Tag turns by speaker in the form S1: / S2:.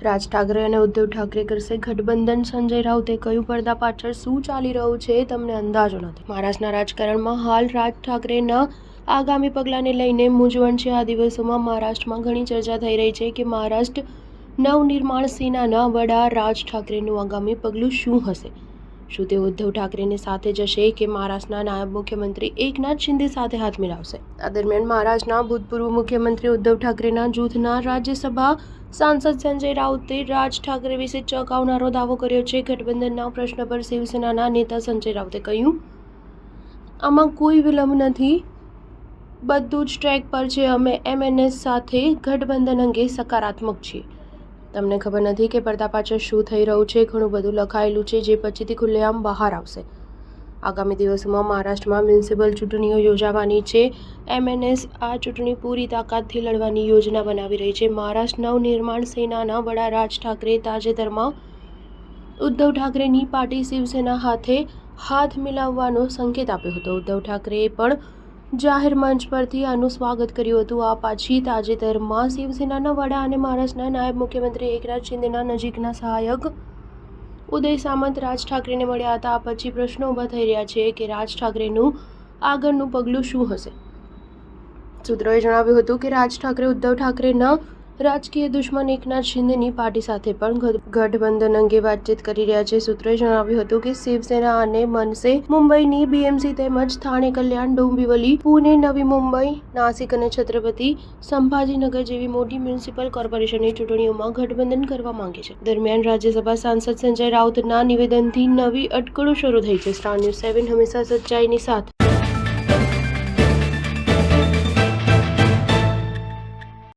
S1: રાજ ઠાકરે અને ઉદ્ધવ ઠાકરે કરશે ગઠબંધન. સંજય રાઉતે કહ્યું, પડદા પાછળ શું ચાલી રહ્યું છે તમને અંદાજો નથી. મહારાષ્ટ્રના રાજકારણમાં હાલ રાજ ઠાકરેના આગામી પગલાંને લઈને મૂંઝવણ છે. આ દિવસોમાં મહારાષ્ટ્રમાં ઘણી ચર્ચા થઈ રહી છે કે મહારાષ્ટ્ર નવનિર્માણ સેનાના વડા રાજ ઠાકરેનું આગામી પગલું શું હશે. શું તેઓ ઉદ્ધવ ઠાકરેની સાથે જશે કે મહારાષ્ટ્રના નાયબ મુખ્યમંત્રી એકનાથ શિંદે સાથે હાથ મિલાવશે. આ દરમિયાન મહારાષ્ટ્રના ભૂતપૂર્વ મુખ્યમંત્રી ઉદ્ધવ ઠાકરેના જૂથના રાજ્યસભા સાંસદ સંજય રાઉતે રાજ ઠાકરે વિશે ચોંકાવનારો દાવો કર્યો છે. ગઠબંધનના પ્રશ્ન પર શિવસેનાના નેતા સંજય રાઉતે કહ્યું, આમાં કોઈ વિલંબ નથી, બધું જ ટ્રેક પર છે. અમે એમએનએસ સાથે ગઠબંધન અંગે સકારાત્મક છીએ. તમને ખબર નથી કે પડદા પાછળ શું થઈ રહ્યું છે. ઘણું બધું લખાયેલું છે જે પછીથી ખુલ્લેઆમ બહાર આવશે. આગામી દિવસોમાં મહારાષ્ટ્રમાં મ્યુનિસિપલ ચૂંટણીઓ યોજાવાની છે. એમએનએસ આ ચૂંટણી પૂરી તાકાતથી લડવાની યોજના બનાવી રહી છે. મહારાષ્ટ્ર નવનિર્માણ સેનાના વડા રાજ ઠાકરે તાજેતરમાં ઉદ્ધવ ઠાકરેની પાર્ટી શિવસેના સાથે હાથ મિલાવવાનો સંકેત આપ્યો હતો. ઉદ્ધવ ઠાકરેએ પણ જાહેર મંચ પરથી આનું સ્વાગત કર્યું હતું. આ પછી તાજેતરમાં શિવસેનાના વડા અને મહારાષ્ટ્રના નાયબ મુખ્યમંત્રી એકનાથ શિંદેના નજીકના સહાયક ઉદય સામંત રાજ ઠાકરેને મળ્યા હતા. આ પછી પ્રશ્નો ઊભા થઈ રહ્યા છે કે રાજ ઠાકરેનું આગળનું પગલું શું હશે. સૂત્રોએ જણાવ્યું હતું કે રાજ ઠાકરે ઉદ્ધવ ઠાકરેના રાજકીય દુશ્મન એકનાથ શિંદેની પાર્ટી સાથે પણ ગઠબંધન અંગે વાતચીત કરી રહ્યા છે. સૂત્રોએ જણાવ્યું હતું કે શિવસેના અને મનસે મુંબઈની બીએમસી તેમજ થાણે, કલ્યાણ, ડોંબિવલી, પુણે, નવી મુંબઈ, નાસિક અને છત્રપતિ સંભાજીનગર જેવી મોટી મ્યુનિસિપલ કોર્પોરેશનની ચૂંટણીઓમાં ગઠબંધન કરવા માંગે છે. દરમિયાન રાજ્યસભા સાંસદ સંજય રાઉતના નિવેદનથી નવી અટકળો શરૂ થઈ છે. સ્ટાર ન્યૂઝ 7 હંમેશા સચ્ચાઈની સાથે.